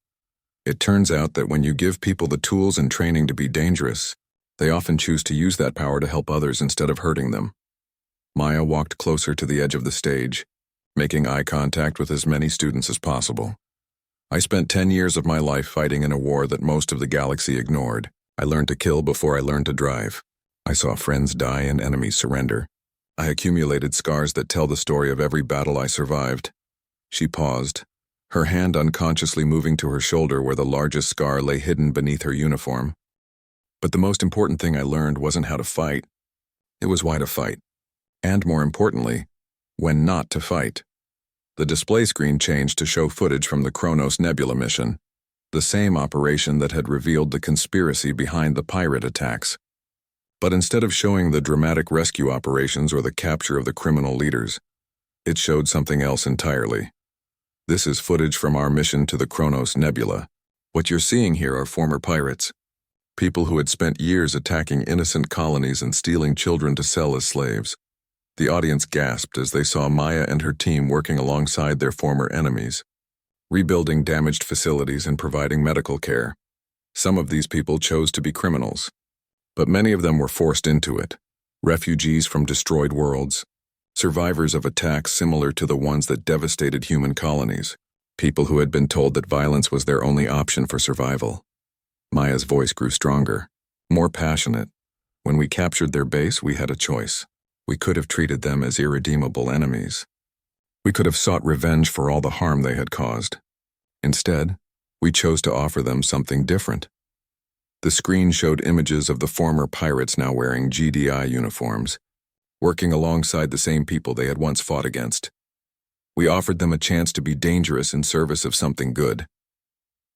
It turns out that when you give people the tools and training to be dangerous, they often choose to use that power to help others instead of hurting them. Maya walked closer to the edge of the stage, making eye contact with as many students as possible. I spent 10 years of my life fighting in a war that most of the galaxy ignored. I learned to kill before I learned to drive. I saw friends die and enemies surrender. I accumulated scars that tell the story of every battle I survived. She paused, her hand unconsciously moving to her shoulder where the largest scar lay hidden beneath her uniform. But the most important thing I learned wasn't how to fight. It was why to fight. And more importantly, when not to fight. The display screen changed to show footage from the Kronos Nebula mission. the same operation that had revealed the conspiracy behind the pirate attacks. But instead of showing the dramatic rescue operations or the capture of the criminal leaders, it showed something else entirely. This is footage from our mission to the Kronos Nebula. What you're seeing here are former pirates, people who had spent years attacking innocent colonies and stealing children to sell as slaves. The audience gasped as they saw Maya and her team working alongside their former enemies, rebuilding damaged facilities and providing medical care. Some of these people chose to be criminals, but many of them were forced into it. Refugees from destroyed worlds, survivors of attacks similar to the ones that devastated human colonies, people who had been told that violence was their only option for survival. Maya's voice grew stronger, more passionate. When we captured their base, we had a choice. We could have treated them as irredeemable enemies. We could have sought revenge for all the harm they had caused. Instead, we chose to offer them something different. The screen showed images of the former pirates now wearing GDI uniforms, working alongside the same people they had once fought against. We offered them a chance to be dangerous in service of something good.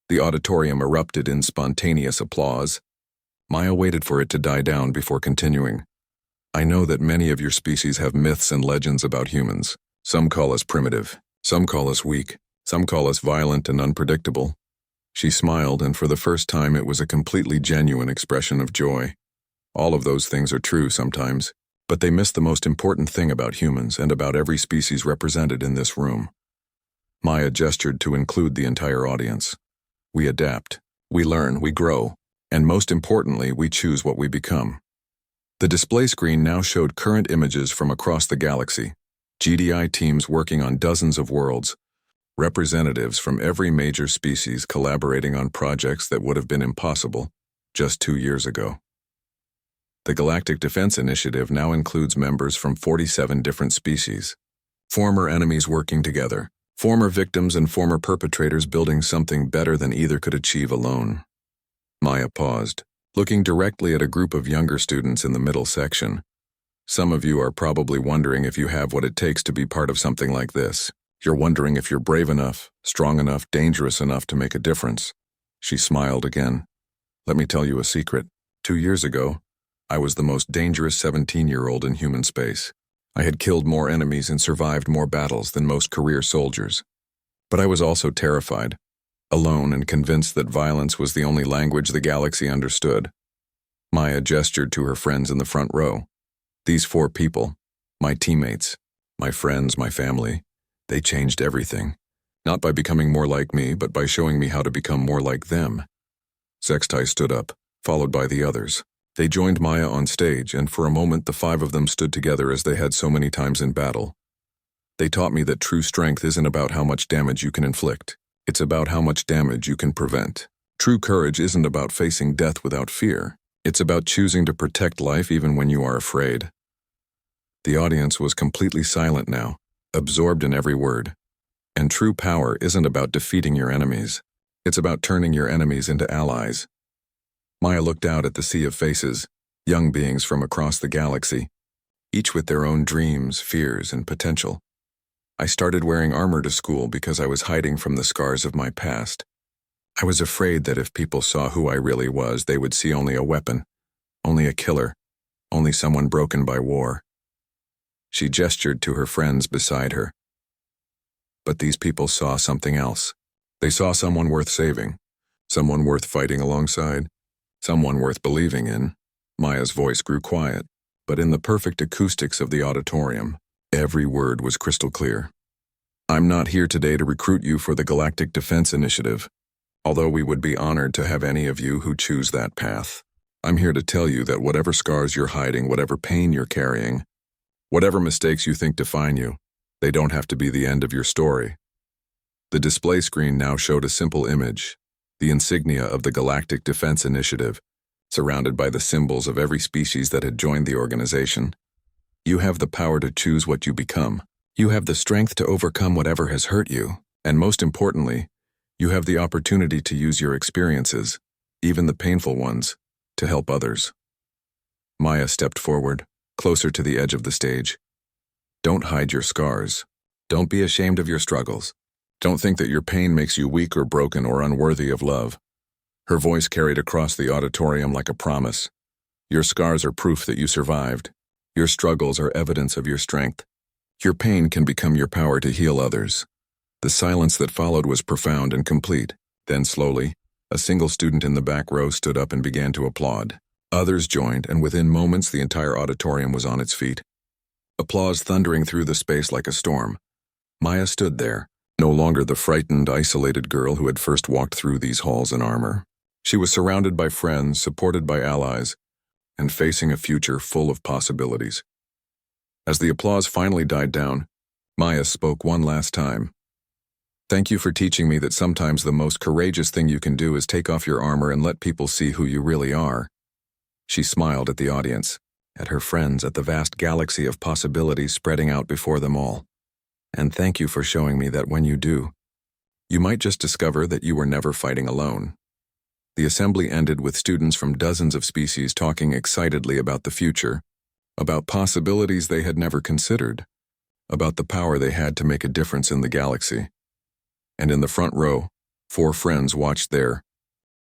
The auditorium erupted in spontaneous applause. Maya waited for it to die down before continuing. I know that many of your species have myths and legends about humans. Some call us primitive, some call us weak, some call us violent and unpredictable. She smiled, and for the first time it was a completely genuine expression of joy. All of those things are true sometimes, but they miss the most important thing about humans and about every species represented in this room. Maya gestured to include the entire audience. We adapt, we learn, we grow, and most importantly, we choose what we become. The display screen now showed current images from across the galaxy, GDI teams working on dozens of worlds, representatives from every major species collaborating on projects that would have been impossible just 2 years ago. The Galactic Defense Initiative now includes members from 47 different species, former enemies working together, former victims and former perpetrators building something better than either could achieve alone. Maya paused, looking directly at a group of younger students in the middle section. Some of you are probably wondering if you have what it takes to be part of something like this. You're wondering if you're brave enough, strong enough, dangerous enough to make a difference. She smiled again. Let me tell you a secret. 2 years ago, I was the most dangerous 17-year-old in human space. I had killed more enemies and survived more battles than most career soldiers. But I was also terrified, alone and convinced that violence was the only language the galaxy understood. Maya gestured to her friends in the front row. These 4 people, my teammates, my friends, my family, they changed everything. Not by becoming more like me, but by showing me how to become more like them. Sextai stood up, followed by the others. They joined Maya on stage, and for a moment the 5 of them stood together as they had so many times in battle. They taught me that true strength isn't about how much damage you can inflict. It's about how much damage you can prevent. True courage isn't about facing death without fear. It's about choosing to protect life even when you are afraid. The audience was completely silent now, absorbed in every word. And true power isn't about defeating your enemies. It's about turning your enemies into allies. Maya looked out at the sea of faces, young beings from across the galaxy, each with their own dreams, fears, and potential. I started wearing armor to school because I was hiding from the scars of my past. I was afraid that if people saw who I really was, they would see only a weapon, only a killer, only someone broken by war. She gestured to her friends beside her. But these people saw something else. They saw someone worth saving, someone worth fighting alongside, someone worth believing in. Maya's voice grew quiet, but in the perfect acoustics of the auditorium, every word was crystal clear. I'm not here today to recruit you for the Galactic Defense Initiative, although we would be honored to have any of you who choose that path. I'm here to tell you that whatever scars you're hiding, whatever pain you're carrying, whatever mistakes you think define you, they don't have to be the end of your story. The display screen now showed a simple image, the insignia of the Galactic Defense Initiative, surrounded by the symbols of every species that had joined the organization. You have the power to choose what you become. You have the strength to overcome whatever has hurt you, and most importantly, you have the opportunity to use your experiences, even the painful ones, to help others. Maya stepped forward, closer to the edge of the stage. Don't hide your scars. Don't be ashamed of your struggles. Don't think that your pain makes you weak or broken or unworthy of love. Her voice carried across the auditorium like a promise. Your scars are proof that you survived. Your struggles are evidence of your strength. Your pain can become your power to heal others. The silence that followed was profound and complete. Then slowly, a single student in the back row stood up and began to applaud. Others joined, and within moments the entire auditorium was on its feet. Applause thundering through the space like a storm. Maya stood there, no longer the frightened, isolated girl who had first walked through these halls in armor. She was surrounded by friends, supported by allies, and facing a future full of possibilities. As the applause finally died down, Maya spoke one last time. Thank you for teaching me that sometimes the most courageous thing you can do is take off your armor and let people see who you really are. She smiled at the audience, at her friends, at the vast galaxy of possibilities spreading out before them all. And thank you for showing me that when you do, you might just discover that you were never fighting alone. The assembly ended with students from dozens of species talking excitedly about the future, about possibilities they had never considered, about the power they had to make a difference in the galaxy. And in the front row, 4 friends watched their